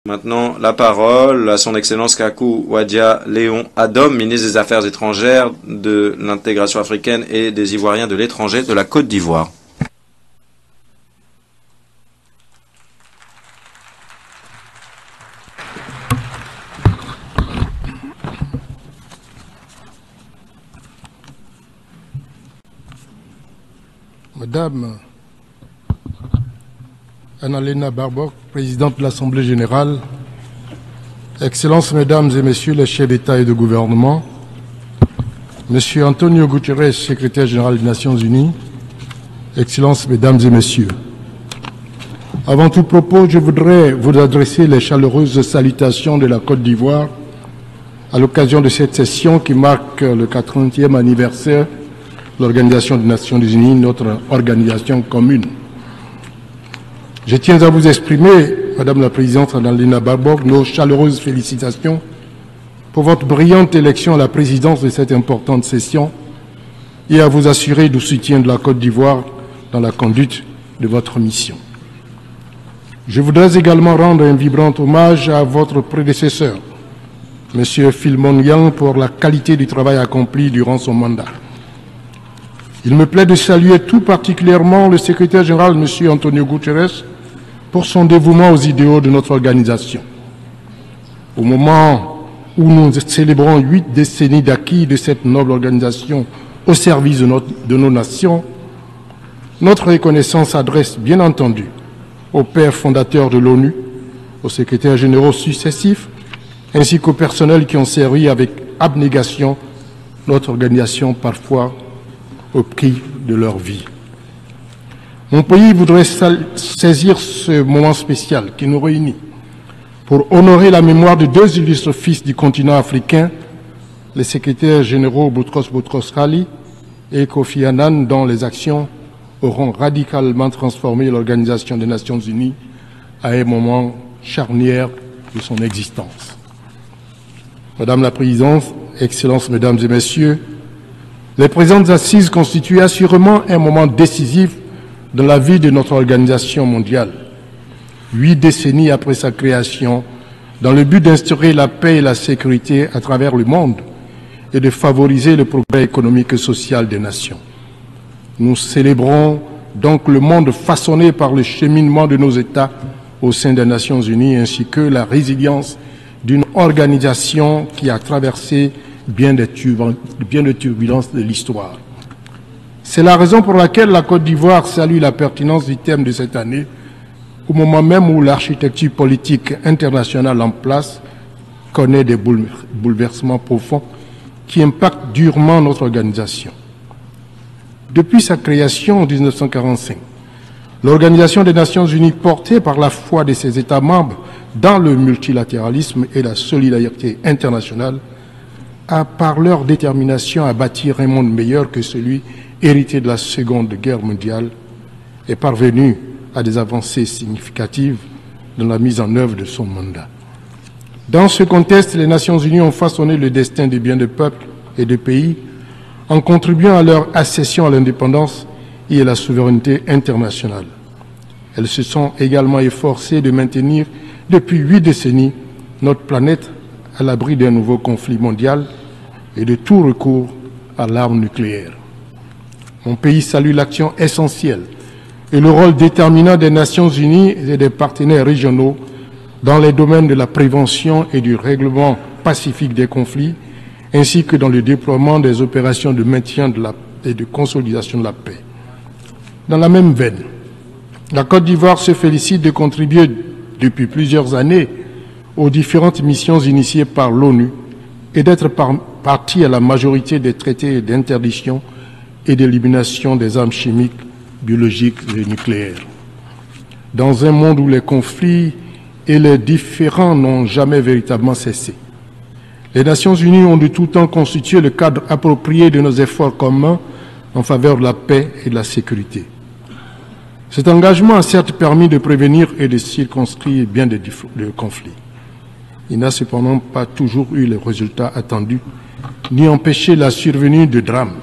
Maintenant, la parole à son Excellence Kakou Wadia Léon Adom, ministre des Affaires étrangères, de l'intégration africaine et des Ivoiriens de l'étranger de la Côte d'Ivoire. Madame Annalena Baerbock, présidente de l'Assemblée générale, Excellences, Mesdames et Messieurs les chefs d'État et de gouvernement, Monsieur Antonio Guterres, secrétaire général des Nations Unies, Excellences, Mesdames et Messieurs, avant tout propos, je voudrais vous adresser les chaleureuses salutations de la Côte d'Ivoire à l'occasion de cette session qui marque le 80e anniversaire de l'Organisation des Nations Unies, notre organisation commune. Je tiens à vous exprimer, Madame la Présidente Annalena Baerbock, nos chaleureuses félicitations pour votre brillante élection à la présidence de cette importante session et à vous assurer du soutien de la Côte d'Ivoire dans la conduite de votre mission. Je voudrais également rendre un vibrant hommage à votre prédécesseur, M. Philmon Yang, pour la qualité du travail accompli durant son mandat. Il me plaît de saluer tout particulièrement le secrétaire général, M. Antonio Guterres, pour son dévouement aux idéaux de notre organisation. Au moment où nous célébrons 8 décennies d'acquis de cette noble organisation au service de nos nations, notre reconnaissance s'adresse bien entendu aux pères fondateurs de l'ONU, aux secrétaires généraux successifs, ainsi qu'aux personnels qui ont servi avec abnégation notre organisation, parfois au prix de leur vie. Mon pays voudrait saisir ce moment spécial qui nous réunit pour honorer la mémoire de 2 illustres fils du continent africain, les secrétaires généraux Boutros Boutros-Ghali et Kofi Annan, dont les actions auront radicalement transformé l'Organisation des Nations Unies à un moment charnière de son existence. Madame la Présidente, Excellences, Mesdames et Messieurs, les présentes assises constituent assurément un moment décisif dans la vie de notre organisation mondiale. 8 décennies après sa création, dans le but d'instaurer la paix et la sécurité à travers le monde et de favoriser le progrès économique et social des nations. Nous célébrons donc le monde façonné par le cheminement de nos États au sein des Nations Unies, ainsi que la résilience d'une organisation qui a traversé bien de turbulences de l'histoire. C'est la raison pour laquelle la Côte d'Ivoire salue la pertinence du thème de cette année, au moment même où l'architecture politique internationale en place connaît des bouleversements profonds qui impactent durement notre organisation. Depuis sa création en 1945, l'Organisation des Nations Unies, portée par la foi de ses États membres dans le multilatéralisme et la solidarité internationale, a, par leur détermination à bâtir un monde meilleur que celui hérité de la Seconde Guerre mondiale, est parvenue à des avancées significatives dans la mise en œuvre de son mandat. Dans ce contexte, les Nations Unies ont façonné le destin de bien des peuples et des pays en contribuant à leur accession à l'indépendance et à la souveraineté internationale. Elles se sont également efforcées de maintenir depuis 8 décennies notre planète à l'abri d'un nouveau conflit mondial et de tout recours à l'arme nucléaire. Mon pays salue l'action essentielle et le rôle déterminant des Nations Unies et des partenaires régionaux dans les domaines de la prévention et du règlement pacifique des conflits, ainsi que dans le déploiement des opérations de maintien et de consolidation de la paix. Dans la même veine, la Côte d'Ivoire se félicite de contribuer depuis plusieurs années aux différentes missions initiées par l'ONU et d'être partie à la majorité des traités d'interdiction et d'élimination des armes chimiques, biologiques et nucléaires. Dans un monde où les conflits et les différends n'ont jamais véritablement cessé, les Nations Unies ont de tout temps constitué le cadre approprié de nos efforts communs en faveur de la paix et de la sécurité. Cet engagement a certes permis de prévenir et de circonscrire bien des conflits. Il n'a cependant pas toujours eu les résultats attendus, ni empêché la survenue de drames.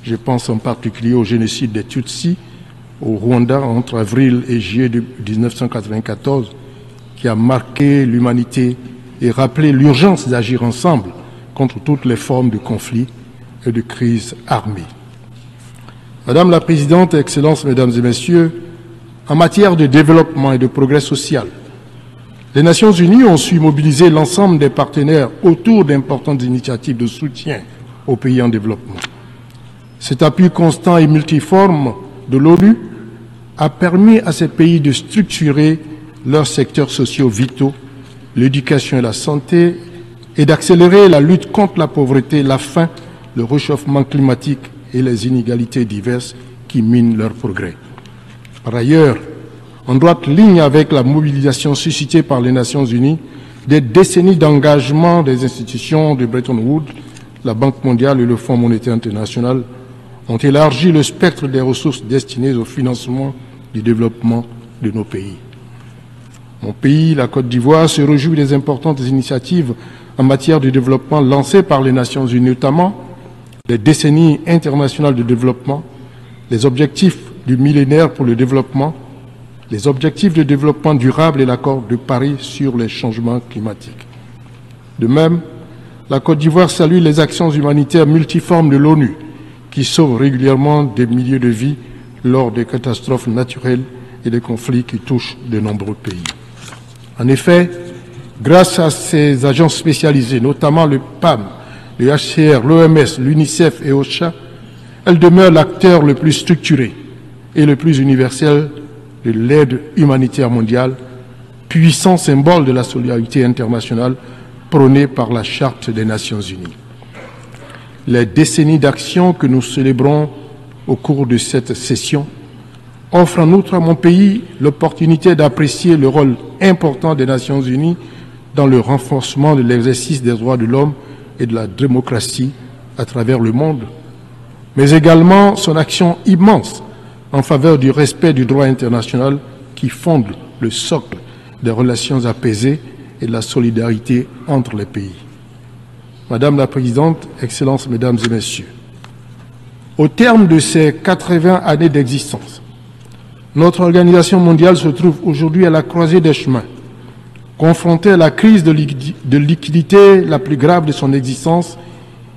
Je pense en particulier au génocide des Tutsis au Rwanda entre avril et juillet 1994, qui a marqué l'humanité et rappelé l'urgence d'agir ensemble contre toutes les formes de conflits et de crises armées. Madame la Présidente, Excellences, Mesdames et Messieurs, en matière de développement et de progrès social, les Nations Unies ont su mobiliser l'ensemble des partenaires autour d'importantes initiatives de soutien aux pays en développement. Cet appui constant et multiforme de l'ONU a permis à ces pays de structurer leurs secteurs sociaux vitaux, l'éducation et la santé, et d'accélérer la lutte contre la pauvreté, la faim, le réchauffement climatique et les inégalités diverses qui minent leur progrès. Par ailleurs, en droite ligne avec la mobilisation suscitée par les Nations Unies, des décennies d'engagement des institutions de Bretton Woods, la Banque mondiale et le Fonds monétaire international ont élargi le spectre des ressources destinées au financement du développement de nos pays. Mon pays, la Côte d'Ivoire, se réjouit des importantes initiatives en matière de développement lancées par les Nations Unies, notamment les décennies internationales de développement, les objectifs du millénaire pour le développement, les objectifs de développement durable et l'accord de Paris sur les changements climatiques. De même, la Côte d'Ivoire salue les actions humanitaires multiformes de l'ONU qui sauvent régulièrement des milliers de vies lors des catastrophes naturelles et des conflits qui touchent de nombreux pays. En effet, grâce à ces agences spécialisées, notamment le PAM, le HCR, l'OMS, l'UNICEF et OCHA, elle demeure l'acteur le plus structuré et le plus universel de l'aide humanitaire mondiale, puissant symbole de la solidarité internationale prônée par la Charte des Nations Unies. Les décennies d'action que nous célébrons au cours de cette session offrent en outre à mon pays l'opportunité d'apprécier le rôle important des Nations Unies dans le renforcement de l'exercice des droits de l'homme et de la démocratie à travers le monde, mais également son action immense en faveur du respect du droit international qui fonde le socle des relations apaisées et de la solidarité entre les pays. Madame la Présidente, Excellences, Mesdames et Messieurs, au terme de ces 80 années d'existence, notre organisation mondiale se trouve aujourd'hui à la croisée des chemins, confrontée à la crise de liquidité la plus grave de son existence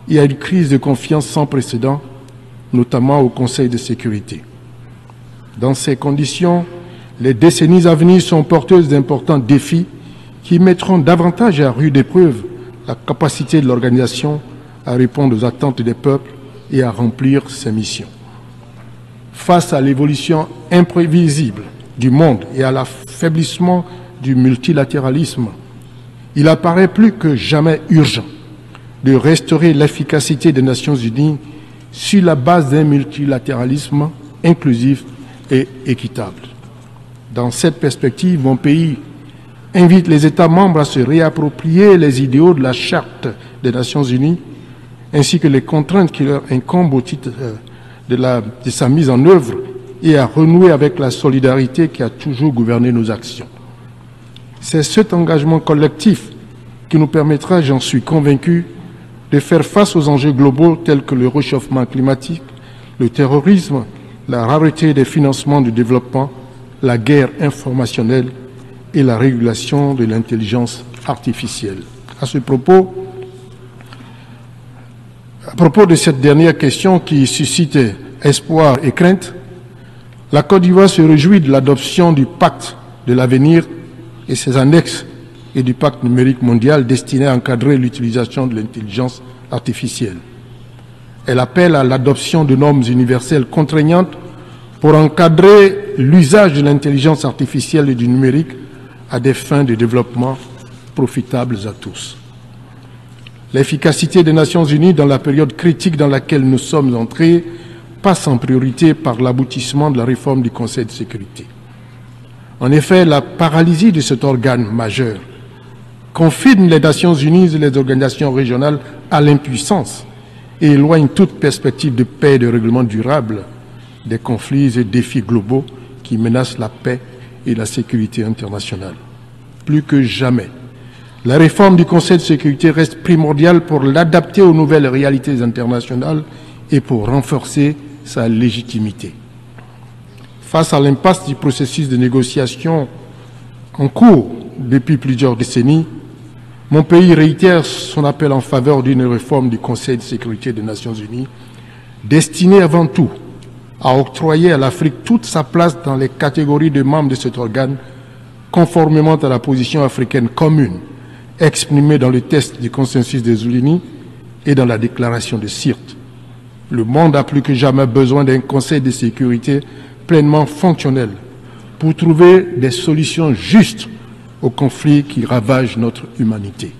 et à une crise de confiance sans précédent, notamment au Conseil de sécurité. Dans ces conditions, les décennies à venir sont porteuses d'importants défis qui mettront davantage à rude épreuve la capacité de l'organisation à répondre aux attentes des peuples et à remplir ses missions. Face à l'évolution imprévisible du monde et à l'affaiblissement du multilatéralisme, il apparaît plus que jamais urgent de restaurer l'efficacité des Nations Unies sur la base d'un multilatéralisme inclusif et équitable. Dans cette perspective, mon pays invite les États membres à se réapproprier les idéaux de la Charte des Nations Unies ainsi que les contraintes qui leur incombent au titre de sa mise en œuvre et à renouer avec la solidarité qui a toujours gouverné nos actions. C'est cet engagement collectif qui nous permettra, j'en suis convaincu, de faire face aux enjeux globaux tels que le réchauffement climatique, le terrorisme, la rareté des financements du développement, la guerre informationnelle et la régulation de l'intelligence artificielle. À propos de cette dernière question qui suscite espoir et crainte, la Côte d'Ivoire se réjouit de l'adoption du pacte de l'avenir et ses annexes et du pacte numérique mondial destiné à encadrer l'utilisation de l'intelligence artificielle. Elle appelle à l'adoption de normes universelles contraignantes pour encadrer l'usage de l'intelligence artificielle et du numérique à des fins de développement profitables à tous. L'efficacité des Nations Unies dans la période critique dans laquelle nous sommes entrés passe en priorité par l'aboutissement de la réforme du Conseil de sécurité. En effet, la paralysie de cet organe majeur confine les Nations Unies et les organisations régionales à l'impuissance et éloigne toute perspective de paix et de règlement durable des conflits et défis globaux qui menacent la paix et la sécurité internationale. Plus que jamais, la réforme du Conseil de sécurité reste primordiale pour l'adapter aux nouvelles réalités internationales et pour renforcer sa légitimité. Face à l'impasse du processus de négociation en cours depuis plusieurs décennies, mon pays réitère son appel en faveur d'une réforme du Conseil de sécurité des Nations Unies, destinée avant tout à octroyer à l'Afrique toute sa place dans les catégories de membres de cet organe, conformément à la position africaine commune exprimée dans le test du consensus des Oulinis et dans la déclaration de Sirte. Le monde a plus que jamais besoin d'un Conseil de sécurité pleinement fonctionnel pour trouver des solutions justes aux conflits qui ravagent notre humanité.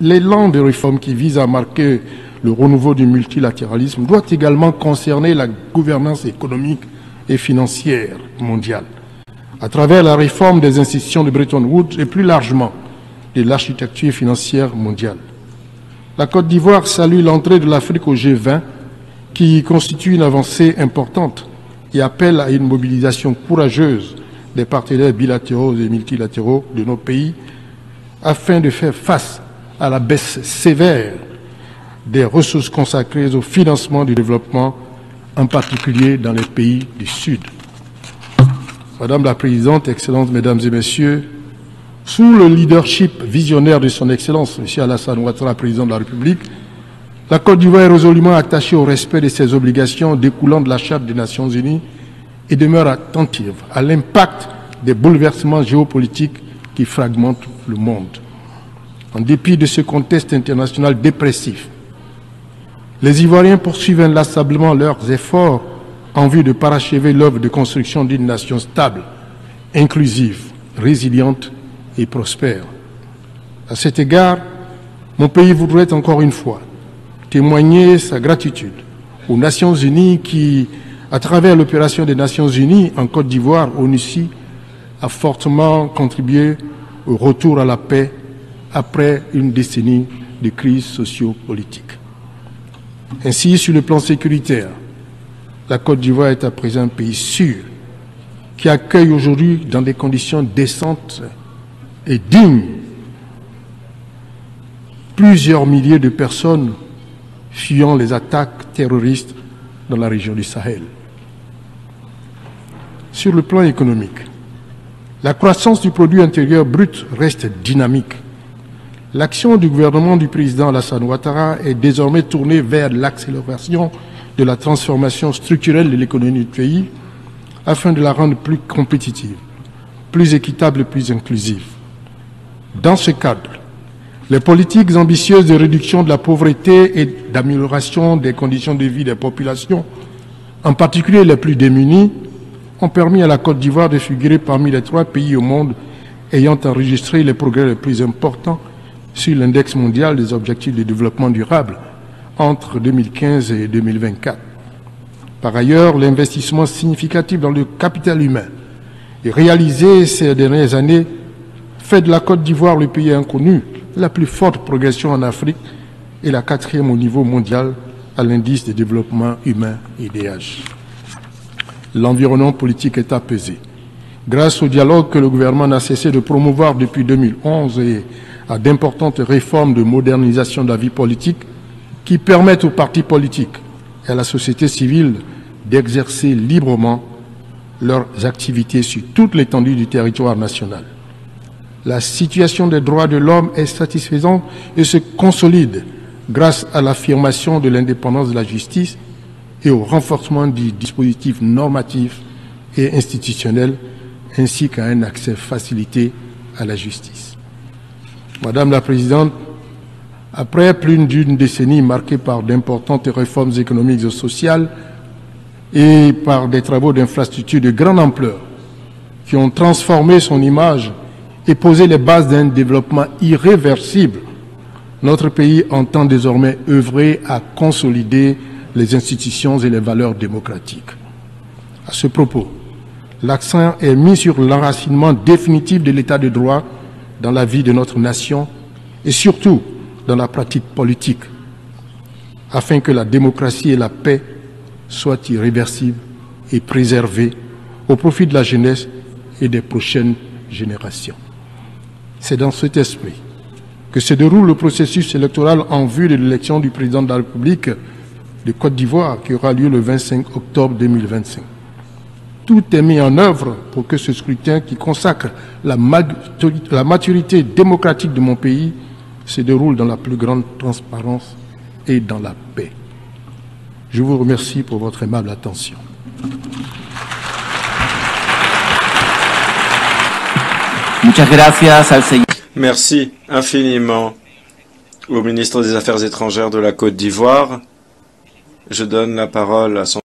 L'élan de réforme qui vise à marquer le renouveau du multilatéralisme doit également concerner la gouvernance économique et financière mondiale, à travers la réforme des institutions de Bretton Woods et plus largement de l'architecture financière mondiale. La Côte d'Ivoire salue l'entrée de l'Afrique au G20, qui constitue une avancée importante et appelle à une mobilisation courageuse des partenaires bilatéraux et multilatéraux de nos pays afin de faire face à la baisse sévère des ressources consacrées au financement du développement, en particulier dans les pays du Sud. Madame la Présidente, Excellences, Mesdames et Messieurs, sous le leadership visionnaire de son Excellence, M. Alassane Ouattara, Président de la République, la Côte d'Ivoire est résolument attachée au respect de ses obligations découlant de la Charte des Nations Unies et demeure attentive à l'impact des bouleversements géopolitiques qui fragmentent le monde. En dépit de ce contexte international dépressif, les Ivoiriens poursuivent inlassablement leurs efforts en vue de parachever l'œuvre de construction d'une nation stable, inclusive, résiliente et prospère. À cet égard, mon pays voudrait encore une fois témoigner sa gratitude aux Nations Unies qui, à travers l'opération des Nations Unies en Côte d'Ivoire, ONUCI, a fortement contribué au retour à la paix après une décennie de crise socio-politique. Ainsi, sur le plan sécuritaire, la Côte d'Ivoire est à présent un pays sûr qui accueille aujourd'hui dans des conditions décentes et dignes plusieurs milliers de personnes fuyant les attaques terroristes dans la région du Sahel. Sur le plan économique, la croissance du produit intérieur brut reste dynamique. L'action du gouvernement du président Alassane Ouattara est désormais tournée vers l'accélération de la transformation structurelle de l'économie du pays afin de la rendre plus compétitive, plus équitable et plus inclusive. Dans ce cadre, les politiques ambitieuses de réduction de la pauvreté et d'amélioration des conditions de vie des populations, en particulier les plus démunis, ont permis à la Côte d'Ivoire de figurer parmi les 3 pays au monde ayant enregistré les progrès les plus importants sur l'index mondial des objectifs de développement durable entre 2015 et 2024. Par ailleurs, l'investissement significatif dans le capital humain et réalisé ces dernières années fait de la Côte d'Ivoire le pays inconnu, la plus forte progression en Afrique et la 4e au niveau mondial à l'indice de développement humain IDH. L'environnement politique est apaisé. Grâce au dialogue que le gouvernement n'a cessé de promouvoir depuis 2011 et à d'importantes réformes de modernisation de la vie politique qui permettent aux partis politiques et à la société civile d'exercer librement leurs activités sur toute l'étendue du territoire national. La situation des droits de l'homme est satisfaisante et se consolide grâce à l'affirmation de l'indépendance de la justice et au renforcement du dispositif normatif et institutionnel, ainsi qu'à un accès facilité à la justice. Madame la Présidente, après plus d'une décennie marquée par d'importantes réformes économiques et sociales et par des travaux d'infrastructures de grande ampleur qui ont transformé son image et posé les bases d'un développement irréversible, notre pays entend désormais œuvrer à consolider les institutions et les valeurs démocratiques. À ce propos, l'accent est mis sur l'enracinement définitif de l'état de droit dans la vie de notre nation et surtout dans la pratique politique, afin que la démocratie et la paix soient irréversibles et préservées au profit de la jeunesse et des prochaines générations. C'est dans cet esprit que se déroule le processus électoral en vue de l'élection du président de la République de Côte d'Ivoire qui aura lieu le 25 octobre 2025. tout est mis en œuvre pour que ce scrutin qui consacre la maturité démocratique de mon pays se déroule dans la plus grande transparence et dans la paix. Je vous remercie pour votre aimable attention. Merci infiniment au ministre des Affaires étrangères de la Côte d'Ivoire. Je donne la parole à son